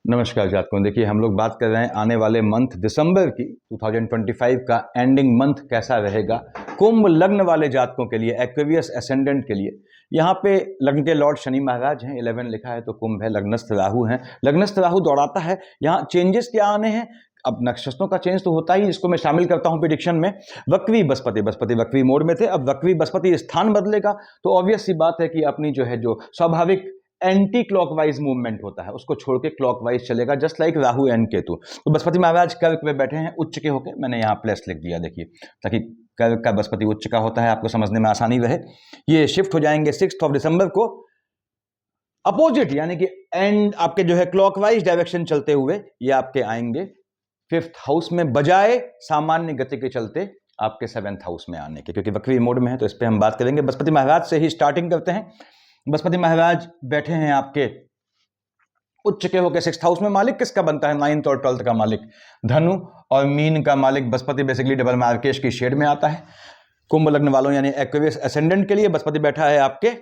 नमस्कार जातकों। देखिए, हम लोग बात कर रहे हैं आने वाले मंथ दिसंबर की 2025 का एंडिंग मंथ कैसा रहेगा कुंभ लग्न वाले जातकों के लिए, एक्वेरियस एसेंडेंट के लिए। यहाँ पे लग्न के लॉर्ड शनि महाराज हैं, 11 लिखा है तो कुंभ है, लग्नस्थ राहु हैं। लग्नस्थ राहु दौड़ाता है। यहाँ चेंजेस क्या आने हैं? अब नक्षत्रों का चेंज तो होता ही, इसको मैं शामिल करता हूं प्रेडिक्शन में। वक्री बृहस्पति वक्री मोड में थे, अब वक्री बृहस्पति स्थान बदलेगा तो ऑब्वियस सी बात है कि अपनी जो स्वाभाविक एंटी क्लॉकवाइज मूवमेंट होता है उसको छोड़ के क्लॉकवाइज चलेगा, just like Rahu and Ketu. तो बृहस्पति महाराज कर्क पे बैठे हैं उच्च के होके, मैंने यहाँ प्लस लिख दिया देखिए, ताकि कर्क का बृहस्पति उच्च का होता है, आपको समझने में आसानी रहे। ये शिफ्ट हो जाएंगे 6 दिसंबर को अपोजिट, यानी कि एंड आपके क्लॉकवाइज डायरेक्शन चलते हुए ये आपके आएंगे 5th हाउस में, बजाय सामान्य गति के चलते आपके 7th हाउस में आने के, क्योंकि वक्री मोड में है तो इस पर हम बात करेंगे। बृहस्पति महाराज से ही स्टार्टिंग करते हैं। बृहस्पति महाराज बैठे हैं आपके उच्च के होकर 6th हाउस में। मालिक किसका बनता है? 9th और 12th का मालिक धनु और मीन का मालिक बृहस्पति बेसिकली डबल मार्केश की शेड में आता है। कुंभ लग्न वालों यानी एक्वेरियस एसेंडेंट के लिए बृहस्पति बैठा है आपके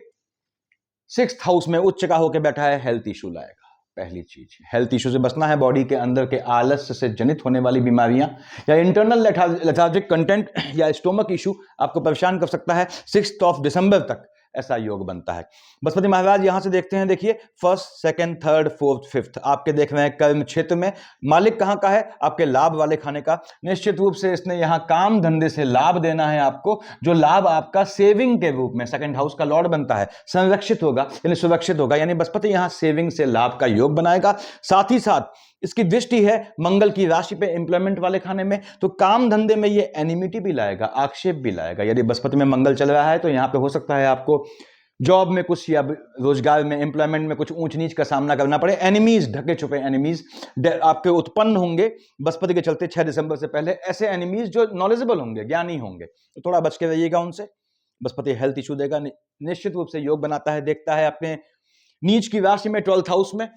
6th हाउस में, उच्च का होकर बैठा है, हेल्थ इशू लाएगा। पहली चीज, हेल्थ इशू से बचना है। बॉडी के अंदर के आलस्य से जनित होने वाली बीमारियां या इंटरनल लेथार्जिक कंटेंट या स्टोमक इशू आपको परेशान कर सकता है। 6 दिसंबर तक ऐसा योग बनता है। बृहस्पति महाराज यहां से देखते हैं, देखिए 1st, 2nd, 3rd, 4th, 5th आपके देख रहे हैं कर्म क्षेत्र में। मालिक कहां का है? आपके लाभ वाले खाने का। निश्चित रूप से इसने यहां काम धंधे से लाभ देना है आपको, जो लाभ आपका सेविंग के रूप में 2nd हाउस का लॉर्ड बनता है, संरक्षित होगा यानी सुरक्षित होगा, यानी बृहस्पति यहां सेविंग से लाभ का योग बनाएगा। साथ ही साथ इसकी दृष्टि है मंगल की राशि पे, एम्प्लॉयमेंट वाले खाने में, तो काम धंधे में ये एनिमिटी भी लाएगा, आक्षेप भी लाएगा। यदि बृहस्पति में मंगल चल रहा है तो यहां पे हो सकता है आपको जॉब में कुछ या रोजगार में, एम्प्लॉयमेंट में कुछ ऊंच नीच का सामना करना पड़े। एनिमीज, ढके छुपे एनिमीज आपके उत्पन्न होंगे बृहस्पति के चलते 6 दिसंबर से पहले। ऐसे एनिमीज जो नॉलेजेबल होंगे, ज्ञानी होंगे, तो थोड़ा बच के रहिएगा उनसे। बृहस्पति हेल्थ इशू देगा, निश्चित रूप से योग बनाता है, देखता है अपने नीच की राशि में 12th हाउस में,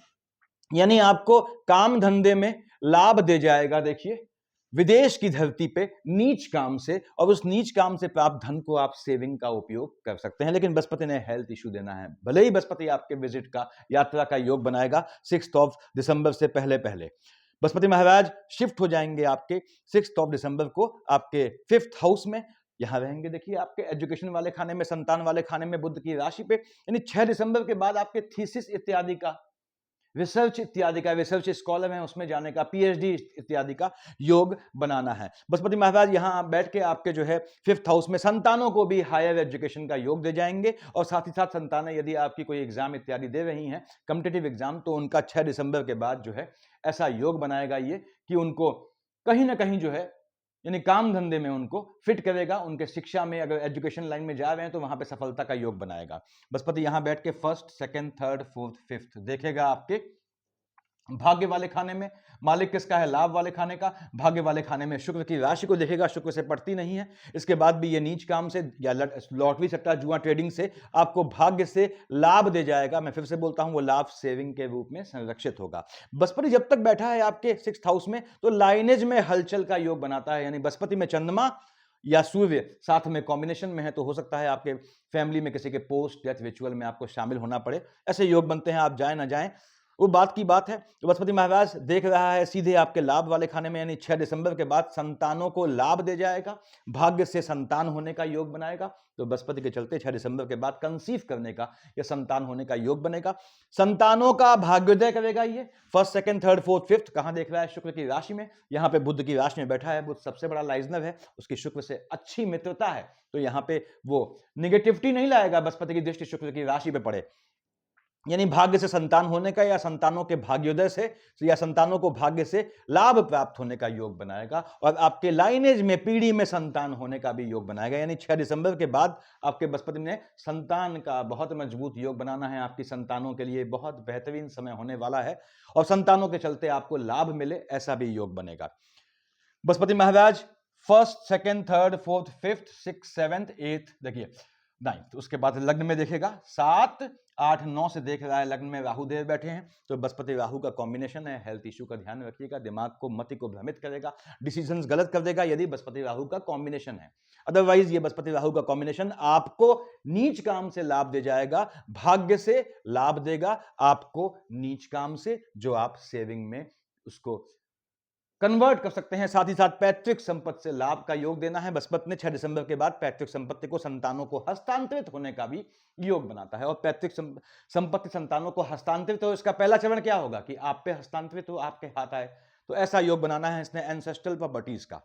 यानी आपको काम धंधे में लाभ दे जाएगा। देखिए, विदेश की धरती पे नीच काम से, और उस नीच काम से प्राप्त धन को आप सेविंग का उपयोग कर सकते हैं। लेकिन बृहस्पति ने हेल्थ इशू देना है, भले ही बृहस्पति आपके विजिट का, यात्रा का योग बनाएगा 6 दिसंबर से पहले पहले। बृहस्पति महाराज शिफ्ट हो जाएंगे आपके 6 दिसंबर को आपके 5th हाउस में, यहां रहेंगे देखिए आपके एजुकेशन वाले खाने में, संतान वाले खाने में, बुध की राशि पे, यानी 6 दिसंबर के बाद आपके थीसिस इत्यादि का, रिसर्च इत्यादि का, रिसर्च स्कॉलर है उसमें जाने का, पीएचडी इत्यादि का योग बनाना है। बृहस्पति महाराज यहां बैठ के आपके 5th हाउस में संतानों को भी हायर एजुकेशन का योग दे जाएंगे। और साथ ही साथ संतानें यदि आपकी कोई एग्जाम इत्यादि दे रही हैं, कॉम्पिटिटिव एग्जाम, तो उनका 6 दिसंबर के बाद ऐसा योग बनाएगा ये कि उनको कहीं ना कहीं यानी काम धंधे में उनको फिट करेगा। उनके शिक्षा में, अगर एजुकेशन लाइन में जा रहे हैं तो वहां पे सफलता का योग बनाएगा। बृहस्पति यहां बैठ के 1st, 2nd, 3rd, 4th, 5th देखेगा आपके भाग्य वाले खाने में। मालिक किसका है? लाभ वाले खाने का। भाग्य वाले खाने में शुक्र की राशि को देखेगा, शुक्र से पड़ती नहीं है। इसके बाद भी ये नीच काम से या लॉटरी सट्टा जुआ ट्रेडिंग से आपको भाग्य से लाभ दे जाएगा। मैं फिर से बोलता हूं, वो लाभ सेविंग के रूप में संरक्षित होगा। बृहस्पति जब तक बैठा है आपके 6th हाउस में तो लाइनेज में हलचल का योग बनाता है, यानी बृहस्पति में चंद्रमा या सूर्य साथ में कॉम्बिनेशन में है तो हो सकता है आपके फैमिली में किसी के पोस्ट डेथ रिचुअल में आपको शामिल होना पड़े। ऐसे योग बनते हैं, आप जाए ना जाए वो बात की बात है। तो बृहस्पति महाराज देख रहा है सीधे आपके लाभ वाले खाने में, यानी 6 दिसंबर के बाद संतानों को लाभ दे जाएगा, भाग्य से संतान होने का योग बनाएगा। तो बृहस्पति के चलते 6 दिसंबर के बाद कंसीव करने का या संतान होने का योग बनेगा। संतानों का भाग्योदय करेगा ये 1st, 2nd, 3rd, 4th, 5th। कहां देख रहा है? शुक्र की राशि में। यहां पे बुध की राशि में बैठा है। बुध सबसे बड़ा लाइजनर है, उसकी शुक्र से अच्छी मित्रता है, तो यहां पे वो निगेटिविटी नहीं लाएगा। बृहस्पति की दृष्टि शुक्र की राशि पे पड़े, यानी भाग्य से संतान होने का या संतानों के भाग्योदय से या संतानों को भाग्य से लाभ प्राप्त होने का योग बनाएगा। और आपके लाइनेज में, पीढ़ी में संतान होने का भी योग बनाएगा। यानी 6 दिसंबर के बाद आपके बृहस्पति ने संतान का बहुत मजबूत योग बनाना है। आपकी संतानों के लिए बहुत बेहतरीन समय होने वाला है और संतानों के चलते आपको लाभ मिले, ऐसा भी योग बनेगा। बृहस्पति महाराज 1st, 2nd, 3rd, 4th, 5th, 6th, 7th, 8th देखिए 9th। उसके बाद लग्न में देखेगा 7, 8, 9 से देख रहा है, लग्न में राहु देव बैठे हैं, तो बृहस्पति राहु का कॉम्बिनेशन है। हेल्थ इशू का ध्यान रखिएगा, दिमाग को मति को भ्रमित करेगा, डिसीजंस गलत कर देगा यदि बृहस्पति राहु का कॉम्बिनेशन है। अदरवाइज ये बृहस्पति राहु का कॉम्बिनेशन आपको नीच काम से लाभ दे जाएगा, भाग्य से लाभ देगा आपको नीच काम से, जो आप सेविंग में उसको कन्वर्ट कर सकते हैं। साथ ही साथ पैतृक संपत्ति से लाभ का योग देना है। बृहस्पति ने 6 दिसंबर के बाद पैतृक संपत्ति को संतानों को हस्तांतरित होने का भी योग बनाता है, और पैतृक संपत्ति संतानों को हस्तांतरित हो, इसका पहला चरण क्या होगा कि आप पे हस्तांतरित हो, आपके हाथ आए, तो ऐसा योग बनाना है इसने एंसेस्ट्रल प्रॉपर्टीज का।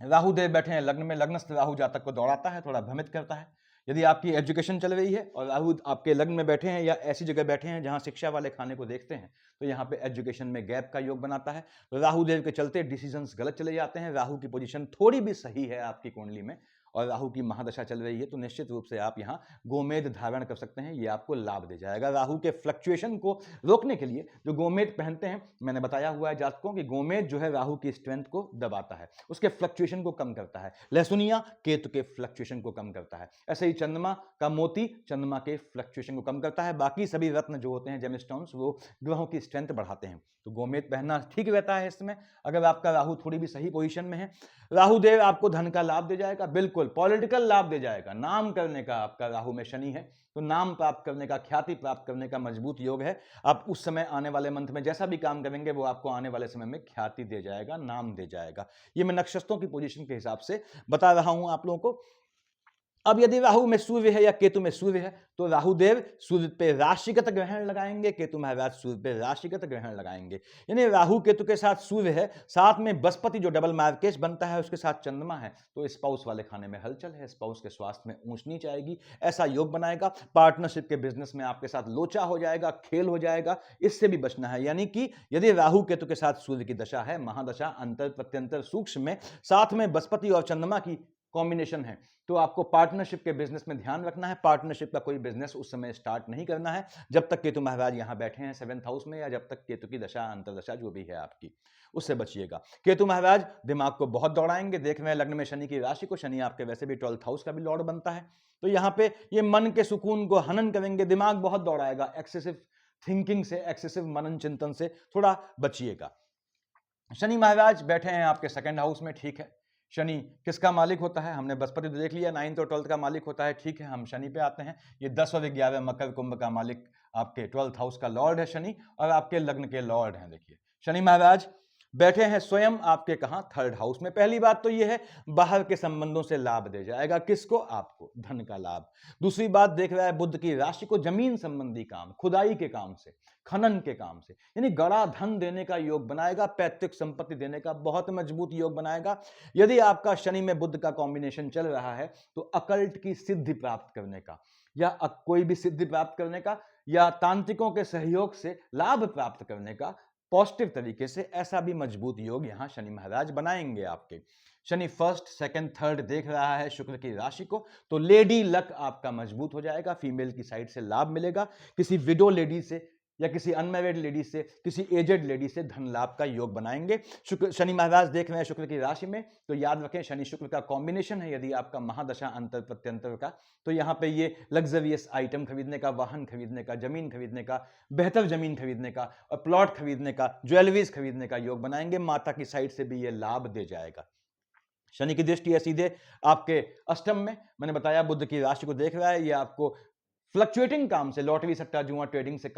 राहु देव बैठे हैं लग्न में, लग्नस्थ राहु जातक को दौड़ाता है, थोड़ा भ्रमित करता है। यदि आपकी एजुकेशन चल रही है और राहु आपके लग्न में बैठे हैं या ऐसी जगह बैठे हैं जहां शिक्षा वाले खाने को देखते हैं, तो यहाँ पे एजुकेशन में गैप का योग बनाता है। तो राहु देव के चलते डिसीजंस गलत चले जाते हैं। राहु की पोजीशन थोड़ी भी सही है आपकी कुंडली में और राहु की महादशा चल रही है, तो निश्चित रूप से आप यहाँ गोमेद धारण कर सकते हैं, ये आपको लाभ दे जाएगा। राहु के फ्लक्चुएशन को रोकने के लिए जो गोमेद पहनते हैं, मैंने बताया हुआ है जातकों कि गोमेद जो है राहु की स्ट्रेंथ को दबाता है, उसके फ्लक्चुएशन को कम करता है। लहसुनिया केतु के फ्लक्चुएशन को कम करता है। ऐसे ही चंद्रमा का मोती चंद्रमा के फ्लक्चुएशन को कम करता है। बाकी सभी रत्न जो होते हैं जेमस्टोन्स, वो ग्रहों की स्ट्रेंथ बढ़ाते हैं, तो गोमेद पहनना ठीक रहता है इसमें, अगर आपका राहु थोड़ी भी सही पोजीशन में है। राहु देव आपको धन का लाभ दे जाएगा, बिल्कुल पॉलिटिकल लाभ दे जाएगा। नाम करने का आपका राहु में शनि है, तो नाम प्राप्त करने का, ख्याति प्राप्त करने का मजबूत योग है। आप उस समय आने वाले मंथ में जैसा भी काम करेंगे वो आपको आने वाले समय में ख्याति दे जाएगा, नाम दे जाएगा। ये मैं नक्षत्रों की पोजीशन के हिसाब से बता रहा हूं आप लोगों को। अब यदि राहु में सूर्य है या केतु में सूर्य है, तो राहु देव सूर्य पे राशिगत ग्रहण लगाएंगे, केतु महाराज सूर्य पे राशिगत ग्रहण लगाएंगे। यानी राहु केतु के साथ सूर्य है, साथ में बृहस्पति जो डबल मार्केश बनता है, उसके साथ चंद्रमा है, तो स्पाउस वाले खाने में हलचल है, स्पाउस के स्वास्थ्य में ऊंच नीच आएगी, ऐसा योग बनाएगा। पार्टनरशिप के बिजनेस में आपके साथ लोचा हो जाएगा, खेल हो जाएगा, इससे भी बचना है। यानी कि यदि राहु केतु के साथ सूर्य की दशा है, महादशा अंतर प्रत्यंतर सूक्ष्म में, साथ में बृहस्पति और चंद्रमा की कॉम्बिनेशन है, तो आपको पार्टनरशिप के बिजनेस में ध्यान रखना है। पार्टनरशिप का कोई बिजनेस उस समय स्टार्ट नहीं करना है जब तक केतु महाराज यहां बैठे हैं 7th हाउस में, या जब तक केतु की दशा अंतरदशा जो भी है आपकी, उससे बचिएगा। केतु महाराज दिमाग को बहुत दौड़ाएंगे। देख रहे हैं लग्न में शनि की राशि को, शनि आपके वैसे भी 12th हाउस का भी लॉर्ड बनता है, तो यहाँ पे ये मन के सुकून को हनन करेंगे, दिमाग बहुत दौड़ाएगा। एक्सेसिव थिंकिंग से, एक्सेसिव मनन चिंतन से थोड़ा बचिएगा। शनि महाराज बैठे हैं आपके 2nd हाउस में, ठीक है। शनि किसका मालिक होता है, हमने बृहस्पति तो देख लिया, 9th और 12th का मालिक होता है, ठीक है। हम शनि पे आते हैं। ये 10 और 11 मकर कुंभ का मालिक आपके 12th हाउस का लॉर्ड है शनि, और आपके लग्न के लॉर्ड हैं। देखिए शनि महाराज बैठे हैं स्वयं आपके कहां, 3rd हाउस में। पहली बात तो यह है, बाहर के संबंधों से लाभ दे जाएगा। किसको? आपको, धन का लाभ। दूसरी बात देख रहा है बुध की राशि को, जमीन संबंधी काम, खुदाई के काम से, खनन के काम से, यानी गड़ा धन देने का योग बनाएगा, पैतृक संपत्ति देने का बहुत मजबूत योग बनाएगा। यदि आपका शनि में बुध का कॉम्बिनेशन चल रहा है, तो अकल्ट की सिद्धि प्राप्त करने का, या कोई भी सिद्धि प्राप्त करने का, या तांत्रिकों के सहयोग से लाभ प्राप्त करने का पॉजिटिव तरीके से, ऐसा भी मजबूत योग यहां शनि महाराज बनाएंगे आपके। शनि 1st, 2nd, 3rd देख रहा है शुक्र की राशि को, तो लेडी लक आपका मजबूत हो जाएगा, फीमेल की साइड से लाभ मिलेगा, किसी विडो लेडी से या किसी अनमैरिड लेडी से, किसी एजेड लेडी से धन लाभ का योग बनाएंगे। शुक्र शनि महाराज देख रहे हैं शुक्र की राशि में, तो याद रखें शनि शुक्र का कॉम्बिनेशन है। यदि आपका महादशा अंतर प्रत्यंतर का, तो यहाँ पे ये लग्जरियस आइटम खरीदने का, वाहन खरीदने का, जमीन खरीदने का, बेहतर जमीन खरीदने का और प्लॉट खरीदने का, ज्वेलरीज खरीदने का योग बनाएंगे। माता की साइड से भी ये लाभ दे जाएगा। शनि की दृष्टि है सीधे आपके अष्टम में, मैंने बताया बुध की राशि को देख रहा है, ये आपको फ्लक्चुएटिंग काम से, लॉटरी सट्टा जुआ ट्रेडिंग से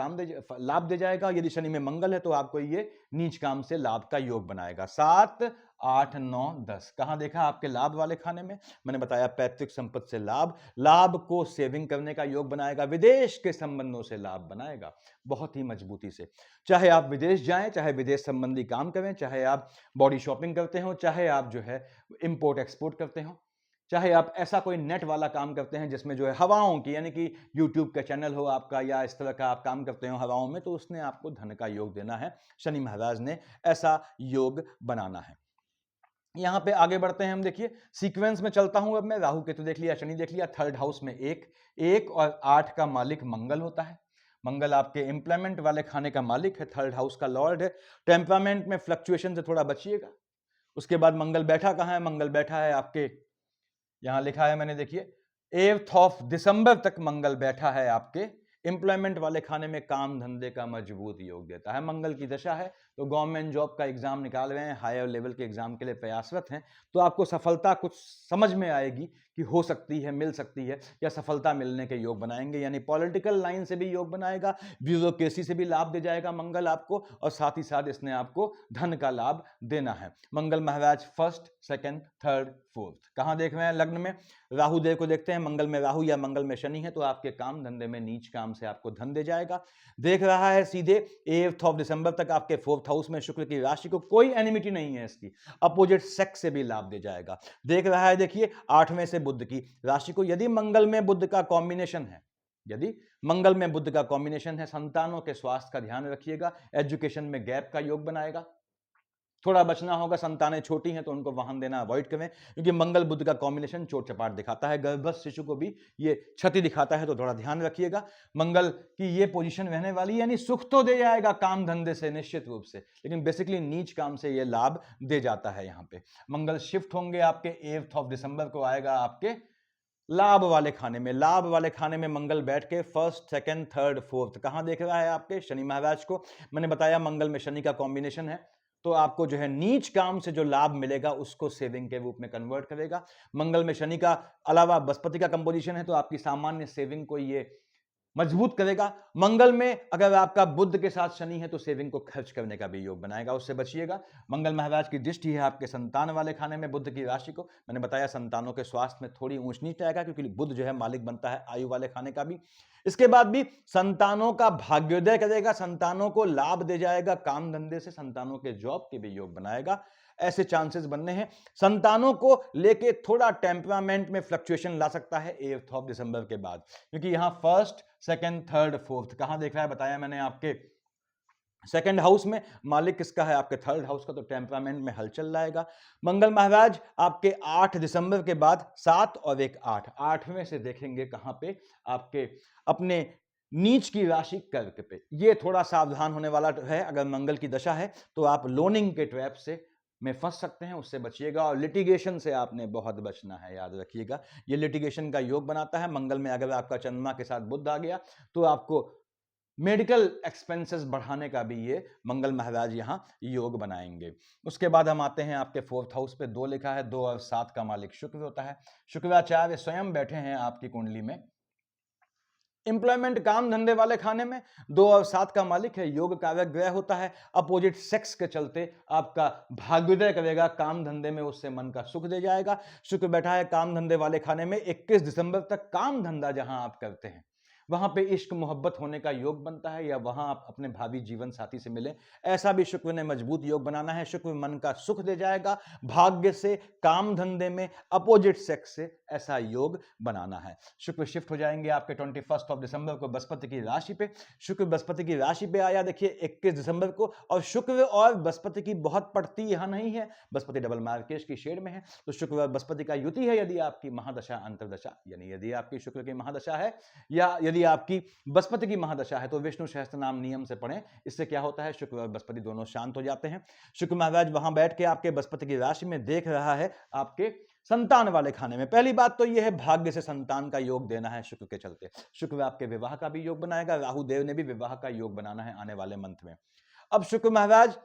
लाभ दे जाएगा। यदि शनि में मंगल है तो आपको ये नीच काम से लाभ का योग बनाएगा। 7, 8, 9, 10 कहां देखा आपके लाभ वाले खाने में, मैंने बताया पैतृक संपत्ति से लाभ, लाभ को सेविंग करने का योग बनाएगा, विदेश के संबंधों से लाभ बनाएगा बहुत ही मजबूती से। चाहे आप विदेश जाएं, चाहे विदेश संबंधी काम करें, चाहे आप बॉडी शॉपिंग करते हो, चाहे आप जो है इंपोर्ट एक्सपोर्ट करते हो, चाहे आप ऐसा कोई नेट वाला काम करते हैं जिसमें जो है हवाओं की, यानी कि यूट्यूब का चैनल हो आपका, या इस तरह का आप काम करते हो हवाओं में, तो उसने आपको धन का योग देना है। शनि महाराज ने ऐसा योग बनाना है। यहां पे आगे बढ़ते हैं हम। देखिए सीक्वेंस में चलता हूं अब मैं। राहु केतु देख लिया, शनि देख लिया, 3rd हाउस में 1 और 8 का मालिक मंगल होता है। मंगल आपके एम्प्लॉयमेंट वाले खाने का मालिक है, 3rd हाउस का लॉर्ड है। टेम्परामेंट में फ्लक्चुएशन से थोड़ा बचिएगा। उसके बाद मंगल बैठा कहां है, मंगल बैठा है आपके, यहां लिखा है मैंने, देखिए 8 ऑफ दिसंबर तक मंगल बैठा है आपके एम्प्लॉयमेंट वाले खाने में, काम धंधे का मजबूत योग देता है। मंगल की दशा है तो गवर्नमेंट जॉब का एग्जाम निकाल रहे हैं, हायर लेवल के एग्जाम के लिए प्रयासरत हैं, तो आपको सफलता कुछ समझ में आएगी कि हो सकती है, मिल सकती है, या सफलता मिलने के योग बनाएंगे। यानी पॉलिटिकल लाइन से भी योग बनाएगा, ब्यूरोक्रेसी से भी लाभ दे जाएगा मंगल आपको, और साथ ही साथ इसने आपको धन का लाभ देना है। मंगल महाराज फर्स्ट, सेकंड, थर्ड, फोर्थ कहां देख रहे हैं? लग्न में राहु देव को देखते हैं। मंगल में राहु या मंगल में शनि है, तो आपके काम धंधे में नीच काम से आपको धन दे जाएगा। देख रहा है सीधे 8 ऑफ दिसंबर तक आपके 4th हाउस में शुक्र की राशि को, कोई एनिमिटी नहीं है इसकी, अपोजिट सेक्स से भी लाभ दे जाएगा। देख रहा है देखिए 8वें से बुध की राशि को, यदि मंगल में बुध का कॉम्बिनेशन है, यदि मंगल में बुध का कॉम्बिनेशन है, संतानों के स्वास्थ्य का ध्यान रखिएगा, एजुकेशन में गैप का योग बनाएगा, थोड़ा बचना होगा, संतानें छोटी हैं तो उनको वाहन देना अवॉइड करें, क्योंकि मंगल बुध का कॉम्बिनेशन चोट चपाट दिखाता है, गर्भस्थ शिशु को भी ये क्षति दिखाता है, तो थोड़ा ध्यान रखिएगा। मंगल की ये पोजीशन रहने वाली, यानी सुख तो दे जाएगा काम धंधे से निश्चित रूप से, लेकिन बेसिकली नीच काम से ये लाभ दे जाता है। यहां पे मंगल शिफ्ट होंगे आपके 8 ऑफ दिसंबर को, आएगा आपके लाभ वाले खाने में। लाभ वाले खाने में मंगल बैठ के फर्स्ट, सेकंड, थर्ड, फोर्थ कहां देख रहा है? आपके शनि महाराज को। मैंने बताया मंगल में शनि का कॉम्बिनेशन है, तो आपको जो है नीच काम से जो लाभ मिलेगा उसको सेविंग के रूप में कन्वर्ट करेगा। मंगल में शनि का अलावा बृहस्पति का कंपोजिशन है, तो आपकी सामान्य सेविंग को ये मजबूत करेगा। मंगल में अगर आपका बुध के साथ शनि है तो सेविंग को खर्च करने का भी योग बनाएगा, उससे बचिएगा। मंगल महाराज की दृष्टि है आपके संतान वाले खाने में बुध की राशि को। मैंने बताया संतानों के स्वास्थ्य में थोड़ी ऊंच नीच आएगा, क्योंकि बुध जो है मालिक बनता है आयु वाले खाने का भी। इसके बाद भी संतानों का भाग्योदय करेगा, संतानों को लाभ दे जाएगा, काम धंधे से संतानों के जॉब के भी योग बनाएगा, ऐसे चांसेस बनने हैं। संतानों को लेके थोड़ा टेम्परामेंट में फ्लक्चुएशन ला सकता है 8 ऑफ दिसंबर के बाद, क्योंकि यहां फर्स्ट, सेकंड, थर्ड, फोर्थ कहां देख रहा है? बताया मैंने आपके सेकंड हाउस में, मालिक किसका है? आपके थर्ड हाउस का, तो टेम्परामेंट में हलचल लाएगा। मंगल महाराज आपके 8 दिसंबर के बाद 7 और 1 8, 8वें से देखेंगे कहां पे? आपके अपने नीच की राशि कर्क पे। ये थोड़ा सावधान होने वाला है, अगर मंगल की दशा है तो आप लोनिंग के ट्रैप से में फंस सकते हैं, उससे बचिएगा। और लिटिगेशन से आपने बहुत बचना है, याद रखिएगा, ये लिटिगेशन का योग बनाता है। मंगल में अगर आपका चंद्रमा के साथ बुध आ गया तो आपको मेडिकल एक्सपेंसेस बढ़ाने का भी ये मंगल महाराज यहां योग बनाएंगे। उसके बाद हम आते हैं आपके 4th हाउस पे। 2 लिखा है, 2 और 7 का मालिक शुक्र होता है। शुक्राचार्य स्वयं बैठे हैं आपकी कुंडली में एम्प्लॉयमेंट काम धंधे वाले खाने में। 2 और 7 का मालिक है, योग कारक ग्रह होता है, अपोजिट सेक्स के चलते आपका भाग्योदय करेगा, काम धंधे में उससे मन का सुख दे जाएगा। शुक्र बैठा है काम धंधे वाले खाने में 21 दिसंबर तक। काम धंधा जहां आप करते हैं वहां पे इश्क मोहब्बत होने का योग बनता है, या वहां आप अपने भावी जीवन साथी से मिले, ऐसा भी शुक्र ने मजबूत योग बनाना है। शुक्र मन का सुख दे जाएगा, भाग्य से, काम धंधे में, अपोजिट सेक्स से ऐसा योग बनाना है। शुक्र शिफ्ट हो जाएंगे आपके 21 ऑफ दिसंबर को बृहस्पति की राशि पे। शुक्र बृहस्पति की राशि पे आया देखिए 21 दिसंबर को, और शुक्र और बृहस्पति की बहुत पड़ती यहां नहीं है, बृहस्पति डबल मार्केश की शेड में है, तो शुक्र और बृहस्पति का युति है। यदि आपकी महादशा अंतरदशा, यानी यदि आपकी शुक्र की महादशा है या यदि आपकी बृहस्पति की महादशा है, तो विष्णु सहस्त्र नाम नियम से पढ़ें। इससे क्या होता है? शुक्र और बृहस्पति दोनों शांत हो जाते हैं। शुक्र महाराज वहां बैठ के आपके बृहस्पति की राशि में देख रहा है आपके संतान वाले खाने में। पहली बात तो यह है, भाग्य से संतान का योग देना है शुक्र के चलते। शुक्र आपके विवाह का भी योग बनाएगा, राहु देव ने भी विवाह का योग बनाना है आने वाले मंथ में। अब शुक्र महाराज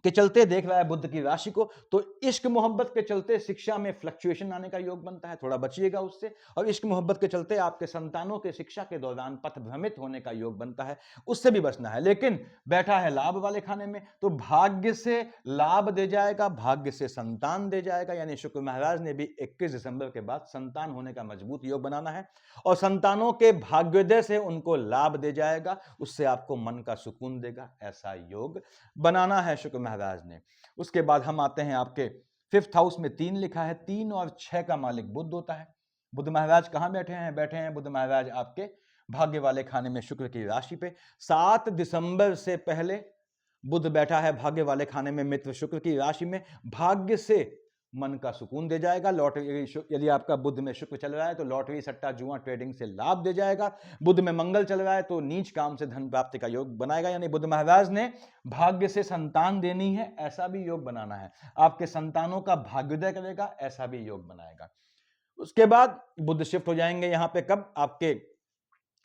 के चलते देख रहा है बुध की राशि को, तो इश्क मोहब्बत के चलते शिक्षा में फ्लक्चुएशन आने का योग बनता है, थोड़ा बचिएगा उससे। और इश्क मोहब्बत के चलते आपके संतानों के शिक्षा के दौरान पथ भ्रमित होने का योग बनता है, उससे भी बचना है। लेकिन बैठा है लाभ वाले खाने में, तो भाग्य से लाभ दे जाएगा, भाग्य से संतान दे जाएगा। यानी शुक्र महाराज ने भी 21 दिसंबर के बाद संतान होने का मजबूत योग बनाना है, और संतानों के भाग्योदय से उनको लाभ दे जाएगा, उससे आपको मन का सुकून देगा, ऐसा योग बनाना है शुक्र महाराज ने। उसके बाद हम आते हैं आपके 5th हाउस में। 3 लिखा है, 3 और 6 का मालिक बुध होता है। बुध महाराज कहां बैठे हैं? बैठे हैं बुध महाराज आपके भाग्य वाले खाने में शुक्र की राशि पे। 7 दिसंबर से पहले बुध बैठा है भाग्य वाले खाने में मित्र शुक्र की राशि में, भाग्य से मन का सुकून दे जाएगा। लॉटरी, यदि आपका बुध में शुक्र चल रहा है तो लॉटरी, सट्टा, जुआ, ट्रेडिंग से लाभ दे जाएगा। बुध में मंगल चल रहा है तो नीच काम से धन प्राप्ति का योग बनाएगा। यानी बुध महाराज ने भाग्य से संतान देनी है, ऐसा भी योग बनाना है। आपके संतानों का भाग्योदय करेगा, ऐसा भी योग बनाएगा। उसके बाद बुध शिफ्ट हो जाएंगे यहाँ पे कब, आपके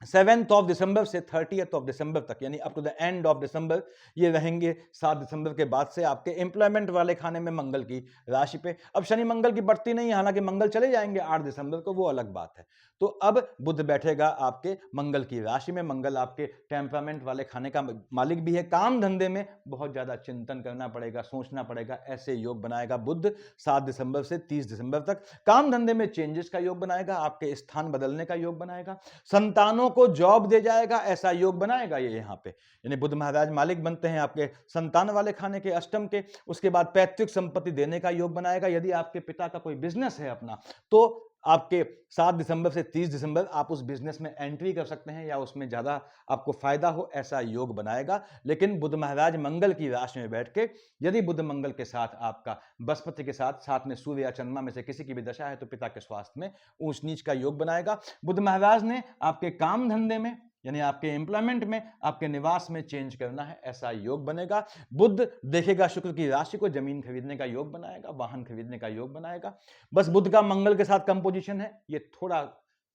7th ऑफ दिसंबर से 30th ऑफ दिसंबर तक, यानी up to the end of December ये रहेंगे। 7 दिसंबर के बाद से आपके एम्प्लॉयमेंट वाले खाने में मंगल की राशि पे। अब शनि मंगल की बढ़ती नहीं है, हालांकि मंगल चले जाएंगे 8 दिसंबर को, वो अलग बात है। तो अब बुध बैठेगा आपके मंगल की राशि में। मंगल आपके टेम्परामेंट वाले खाने का मालिक भी है। काम धंधे में बहुत ज्यादा चिंतन करना पड़ेगा, सोचना पड़ेगा, ऐसे योग बनाएगा बुध 7 दिसंबर से 30 दिसंबर तक। काम धंधे में चेंजेस का योग बनाएगा, आपके स्थान बदलने का योग बनाएगा, संतानों को जॉब दे जाएगा, ऐसा योग बनाएगा ये यहाँ पे। यानी बुध महाराज मालिक बनते हैं आपके संतान वाले खाने के, अष्टम के। उसके बाद पैतृक संपत्ति देने का योग बनाएगा। यदि आपके पिता का कोई बिजनेस है अपना, तो आपके 7 दिसंबर से 30 दिसंबर आप उस बिजनेस में एंट्री कर सकते हैं या उसमें ज्यादा आपको फायदा हो, ऐसा योग बनाएगा। लेकिन बुध महाराज मंगल की राशि में बैठ के, यदि बुध मंगल के साथ आपका बृहस्पति के साथ में सूर्य या चंद्रमा में से किसी की भी दशा है, तो पिता के स्वास्थ्य में ऊंच नीच का योग बनाएगा। बुध महाराज ने आपके काम धंधे में, यानी आपके एम्प्लॉयमेंट में, आपके निवास में चेंज करना है, ऐसा योग बनेगा। बुध देखेगा शुक्र की राशि को, जमीन खरीदने का योग बनाएगा, वाहन खरीदने का योग बनाएगा। बस बुध का मंगल के साथ कंपोजिशन है, ये थोड़ा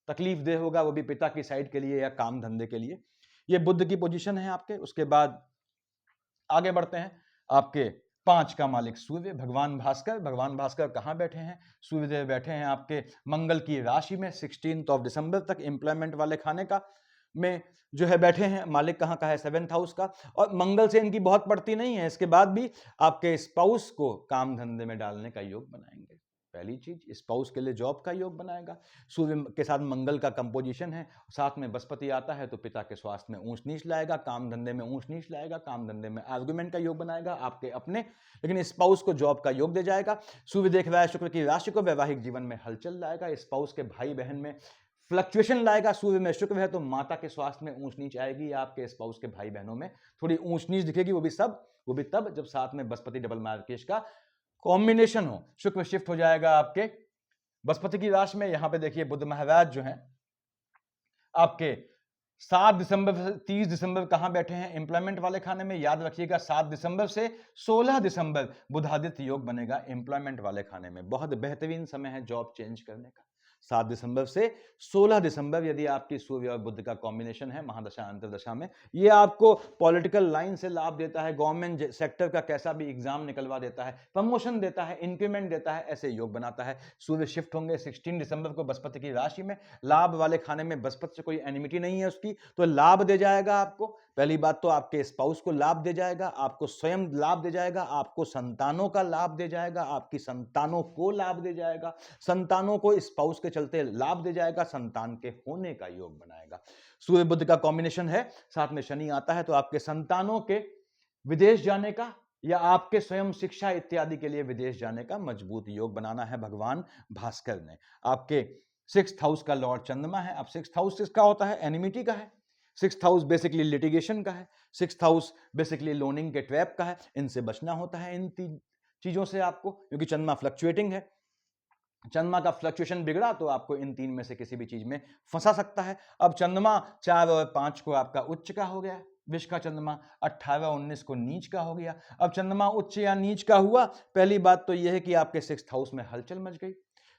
तकलीफ दे होगा, वो भी पिता की साइड के लिए या काम धंधे के लिए। ये बुध की पोजीशन है आपके। उसके बाद आगे बढ़ते हैं, आपके 5 का मालिक सूर्य, भगवान भास्कर। भगवान भास्कर कहां बैठे हैं, सूर्यदेव बैठे हैं आपके मंगल की राशि में। 16 ऑफ दिसंबर तक एम्प्लॉयमेंट वाले खाने का में जो है बैठे हैं। मालिक कहां का है, 7th हाउस का। और मंगल से इनकी बहुत पड़ती नहीं है। इसके बाद भी आपके स्पाउस को काम धंधे में डालने का योग बनाएंगे। पहली चीज, स्पाउस के लिए जॉब का योग बनाएगा। सूर्य के साथ मंगल का कंपोजिशन है, साथ में बृहस्पति आता है, तो पिता के स्वास्थ्य में ऊंच नीच लाएगा, काम धंधे में ऊंच नीच लाएगा, काम धंधे में आर्गुमेंट का योग बनाएगा आपके अपने, लेकिन स्पाउस को जॉब का योग दे जाएगा। सूर्य देख रहा है शुक्र की राशि को, वैवाहिक जीवन में हलचल लाएगा। स्पाउस के भाई बहन में फ्लक्चुएशन लाएगा। सूर्य में शुक्र है, तो माता के स्वास्थ्य में ऊंच नीच आएगी। आपके स्पाउस के भाई बहनों में थोड़ी ऊंच नीच दिखेगी, वो भी तब जब साथ में बृहस्पति डबल मार्केश का कॉम्बिनेशन हो। शुक्र शिफ्ट हो जाएगा आपके बृहस्पति की राशि में। यहां पे देखिए बुध महाराज जो हैं आपके 7 दिसंबर से 30 दिसंबर कहां बैठे हैं, एम्प्लॉयमेंट वाले खाने में। याद रखिएगा 7 दिसंबर से 16 दिसंबर बुधादित्य योग बनेगा एम्प्लॉयमेंट वाले खाने में। बहुत बेहतरीन समय है जॉब चेंज करने का। 7 दिसंबर से 16 दिसंबर यदि आपकी सूर्य और बुध का कॉम्बिनेशन है महादशा अंतरदशा में, ये आपको पॉलिटिकल लाइन से लाभ देता है, गवर्नमेंट सेक्टर का कैसा भी एग्जाम निकलवा देता है, प्रमोशन देता है, इंक्रीमेंट देता है, ऐसे योग बनाता है। सूर्य शिफ्ट होंगे 16 दिसंबर को बृहस्पति की राशि में। लाभ वाले खाने में बृहस्पति से कोई एनिमिटी नहीं है उसकी, तो लाभ दे जाएगा आपको। पहली बात तो आपके स्पाउस को लाभ दे जाएगा, आपको स्वयं लाभ दे जाएगा, आपको संतानों का लाभ दे जाएगा, आपकी संतानों को लाभ दे जाएगा, संतानों को स्पाउस के चलते लाभ दे जाएगा, संतान के होने का योग बनाएगा। सूर्य बुध का कॉम्बिनेशन है, साथ में शनि आता है, तो आपके संतानों के विदेश जाने का या आपके स्वयं शिक्षा इत्यादि के लिए विदेश जाने का मजबूत योग बनाना है भगवान भास्कर ने। आपके 6th हाउस का लॉर्ड चंद्रमा है। अब 6th हाउस किसका होता है, एनिमिटी का है। 6th हाउस बेसिकली लिटिगेशन का है। 6th हाउस बेसिकली लोनिंग के ट्रैप का है। इनसे बचना होता है, इन 3 चीजों से आपको, क्योंकि चंद्रमा फ्लक्चुएटिंग है। चंद्रमा का फ्लक्चुएशन बिगड़ा तो आपको इन 3 में से किसी भी चीज में फंसा सकता है। अब चंद्रमा 4 और 5 को आपका उच्च का हो गया, विष का चंद्रमा 18 19 को नीच का हो गया। अब चंद्रमा उच्च या नीच का हुआ, पहली बात तो यह है कि आपके 6th हाउस में हलचल मच गई,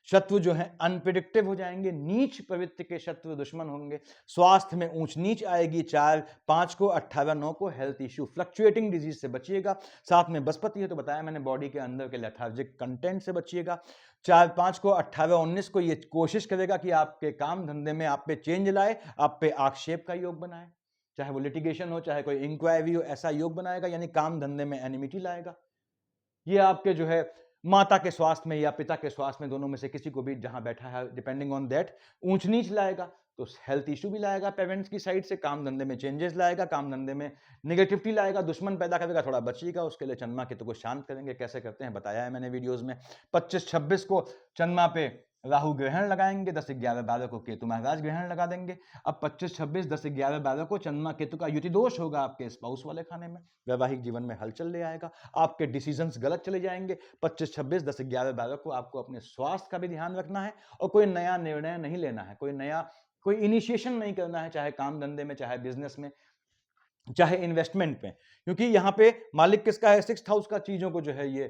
शत्रु जो है अनप्रिडिक्टिव हो जाएंगे, नीच प्रवृत्ति के शत्रु दुश्मन होंगे, स्वास्थ्य में ऊंच नीच आएगी। 4 5 को 18 9 को हेल्थ इश्यू, फ्लक्चुएटिंग डिजीज से बचिएगा। साथ में बृहस्पति है, तो बताया मैंने बॉडी के अंदर के लेथार्जिक कंटेंट से बचिएगा। 4 5 को 18 19 को ये कोशिश करेगा कि आपके काम धंधे में आप पे चेंज लाए, आप पे आक्षेप का योग बनाए, चाहे वो लिटिगेशन हो, चाहे कोई इंक्वायरी हो, ऐसा योग बनाएगा, यानी काम धंधे में एनिमिटी लाएगा। ये आपके जो है माता के स्वास्थ्य में या पिता के स्वास्थ्य में, दोनों में से किसी को भी जहां बैठा है, डिपेंडिंग ऑन दैट ऊंच नीच लाएगा, तो हेल्थ इशू भी लाएगा पेरेंट्स की साइड से, काम धंधे में चेंजेस लाएगा, काम धंधे में नेगेटिविटी लाएगा, दुश्मन पैदा करेगा, थोड़ा बचिएगा। उसके लिए चंद्रमा केतु को शांत करेंगे, कैसे करते हैं बताया है मैंने वीडियोस में। 25 26 को चंद्रमा पे राहु ग्रहण लगाएंगे, 10 11 12 को केतु महाराज ग्रहण लगा देंगे। अब 25 26 10 11 12 को चंद्रमा केतु का युति दोष होगा आपके स्पाउस वाले खाने में, वैवाहिक जीवन में हलचल ले आएगा, आपके डिसीजंस गलत चले जाएंगे। 25 26 10 11 12 को आपको अपने स्वास्थ्य का भी ध्यान रखना है और कोई नया निर्णय नहीं लेना है, कोई इनिशिएशन नहीं करना है, चाहे काम धंधे में, चाहे बिजनेस में, चाहे इन्वेस्टमेंट में, क्योंकि यहां पे मालिक किसका है, 6th हाउस का, चीजों को जो है ये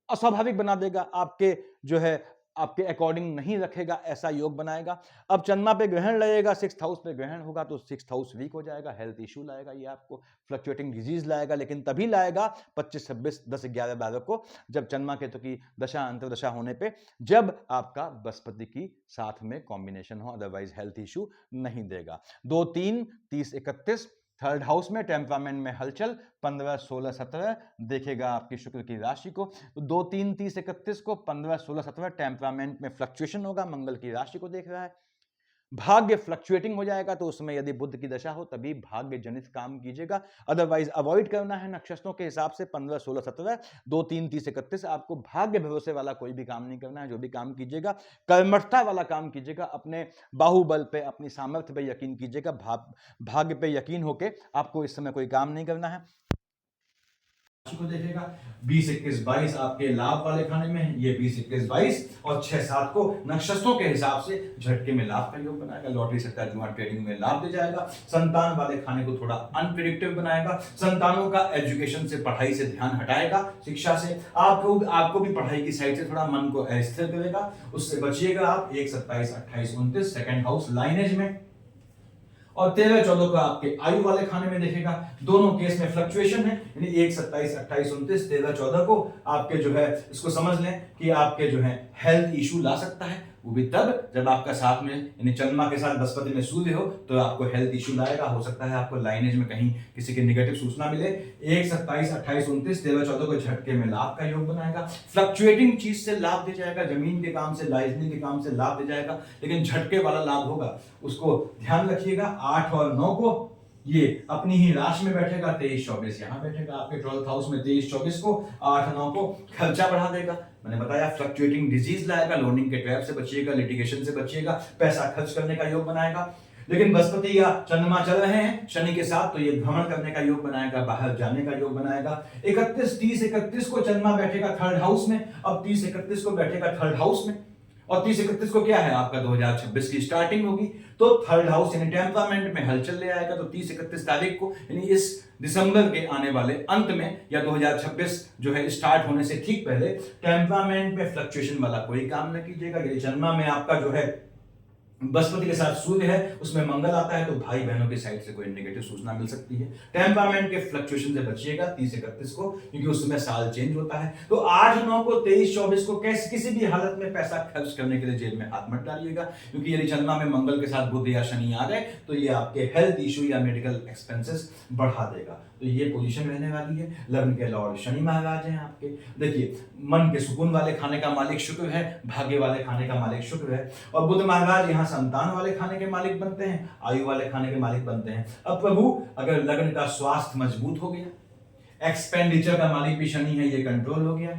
अस्वाभाविक बना देगा। आपके जो है आपके अकॉर्डिंग नहीं रखेगा, ऐसा योग बनाएगा। अब चंद्रमा पे ग्रहण लगेगा, 6th हाउस पे ग्रहण होगा तो 6th हाउस वीक हो जाएगा, हेल्थ इशू लाएगा, ये आपको फ्लक्चुएटिंग डिजीज लाएगा, लेकिन तभी लाएगा 25, 26, 10, 11, 12 को, जब चंद्रमा केतु की दशा अंतर्दशा होने पे, जब आपका बृहस्पति की साथ में कॉम्बिनेशन हो, अदरवाइज हेल्थ इशू नहीं देगा। 2, 3, 30, 31 थर्ड हाउस में टेम्परामेंट में हलचल, 15, 16, 17 देखेगा आपकी शुक्र की राशि को। तो 2, 3, 30, 31 को 15, 16, 17 टेम्परामेंट में फ्लक्चुएशन होगा, मंगल की राशि को देख रहा है। भाग्य फ्लक्चुएटिंग हो जाएगा, तो उसमें यदि बुध की दशा हो तभी भाग्य जनित काम कीजिएगा, अदरवाइज अवॉइड करना है नक्षत्रों के हिसाब से। 15, 16, 17, 2, 3, 30, 31 आपको भाग्य भरोसे वाला कोई भी काम नहीं करना है। जो भी काम कीजिएगा कर्मठता वाला काम कीजिएगा, अपने बाहुबल पे, अपनी सामर्थ्य पे यकीन कीजिएगा, भाग्य पे यकीन होके आपको इस समय कोई काम नहीं करना है। को देखेगा 20, 21, 22 आपके लाभ वाले खाने में है, ये 20, 21, 22 और 6, 7 को नक्षत्रों के हिसाब से झटके में लाभ का योग बनाएगा। लॉटरी सट्टा जुआ ट्रेडिंग में लाभ दे जाएगा। संतान वाले खाने को थोड़ा अनप्रेडिक्टिव बनाएगा। संतानों का एजुकेशन से, पढ़ाई से ध्यान हटाएगा, शिक्षा से। आपको भी पढ़ाई की साइड से थोड़ा मन को अस्थिर करेगा, उससे बचिएगा आप। 1, 27, 28, 29 सेकंड हाउस लाइनेज में, और 13, 14 को आपके आयु वाले खाने में देखेगा। दोनों केस में फ्लक्चुएशन है, यानी 1, 27, 28, 29, 13, 14 को आपके जो है, इसको समझ लें कि आपके जो है हेल्थ इशू ला सकता है। वो भी तब जब आपका साथ में, यानी चंद्रमा के साथ बृहस्पति में सूर्य हो, तो आपको हेल्थ इशू लाएगा। हो सकता है आपको लाइनेज में कहीं किसी की नेगेटिव सूचना मिले। 1, 27, 28, 29, 13, 14 को झटके में लाभ का योग बनाएगा। फ्लक्चुएटिंग चीज से लाभ दे जाएगा, जमीन के काम से, लाइजनिंग के काम से लाभ दे जाएगा, लेकिन झटके वाला लाभ होगा, उसको ध्यान रखिएगा। 8 और 9 को ये अपनी ही राशि में बैठेगा। 23, 24 यहां बैठेगा आपके 12th हाउस में। 23, 24 को 8, 9 को खर्चा बढ़ा देगा। मैंने बताया फ्लक्चुएटिंग डिजीज लाएगा, लोनिंग के ट्रैप से बचिएगा, लिटिगेशन से बचिएगा, पैसा खर्च करने का योग बनाएगा। लेकिन बृहस्पति या चंद्रमा चल रहे हैं शनि के साथ, तो ये भ्रमण करने का योग बनाएगा, बाहर जाने का योग बनाएगा। 31, 30, 31 को चंद्रमा बैठेगा 3rd हाउस में। अब 30, 31 को बैठेगा 3rd हाउस में, और 30, 31 को क्या है आपका 2026 की स्टार्टिंग होगी, तो 3rd हाउस यानी टेम्परामेंट में हलचल ले आएगा। तो 30, 31 तारीख को, यानी इस दिसंबर के आने वाले अंत में, या 2026 जो है स्टार्ट होने से ठीक पहले, टेम्परामेंट में फ्लक्चुएशन वाला कोई काम न कीजिएगा। यदि चंद्रमा में आपका जो है बृहस्पति के साथ सूर्य है, उसमें मंगल आता है, तो भाई बहनों की साइड से कोई नेगेटिव सूचना मिल सकती है। टेम्परामेंट के फ्लक्चुएशन से बचिएगा 30, 31 को, क्योंकि उस समय साल चेंज होता है। तो 8, 9 को, 23, 24 को किसी भी हालत में पैसा खर्च करने के लिए जेब में हाथ मत डालिएगा, क्योंकि यदि चंद्रमा में मंगल के साथ बुध या शनि आ गए तो ये आपके हेल्थ इशू या मेडिकल एक्सपेंसेस बढ़ा देगा। तो ये पोजीशन रहने वाली है। लग्न के लॉर्ड शनि महाराज हैं आपके। देखिए, मन के सुकून वाले खाने का मालिक शुक्र है, भाग्य वाले खाने का मालिक शुक्र है, और बुध महाराज यहाँ संतान वाले खाने के मालिक बनते हैं, आयु वाले खाने के मालिक बनते हैं। अब प्रभु, अगर लग्न का स्वास्थ्य मजबूत हो गया, एक्सपेंडिचर का मालिक भी शनि है, ये कंट्रोल हो गया,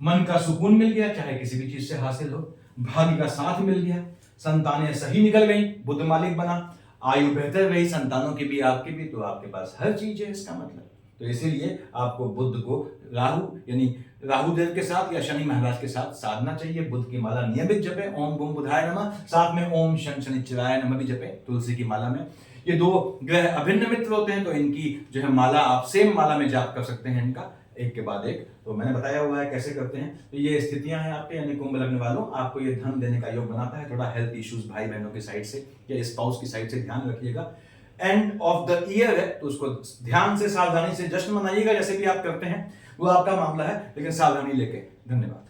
मन का सुकून मिल गया, चाहे किसी भी चीज से हासिल हो, भाग्य का साथ मिल गया, संतानें सही निकल गई, बुध मालिक बना, आयु बेहतर रही संतानों की भी आपकी भी, तो आपके पास हर चीज है इसका मतलब। तो इसीलिए आपको बुध को राहु, यानी राहु देव के साथ या शनि महाराज के साथ साधना चाहिए। बुध की माला नियमित जपे, ओम बूम बुधाय नमः, साथ में ओम शन शनिश्चराय नमः भी जपे तुलसी की माला में। ये 2 ग्रह अभिन्न मित्र होते हैं, तो इनकी जो है माला आप सेम माला में जाप कर सकते हैं, इनका एक के बाद एक। तो मैंने बताया हुआ है कैसे करते हैं। तो ये स्थितियां हैं आपके, यानी कुंभ लग्न वालों, आपको ये धन देने का योग बनाता है। थोड़ा हेल्थ इश्यूज भाई बहनों की साइड से या स्पाउस की साइड से ध्यान रखिएगा। एंड ऑफ द ईयर है, तो उसको ध्यान से, सावधानी से जश्न मनाइएगा, जैसे भी आप करते हैं वो आपका मामला है, लेकिन सावधानी लेके। धन्यवाद।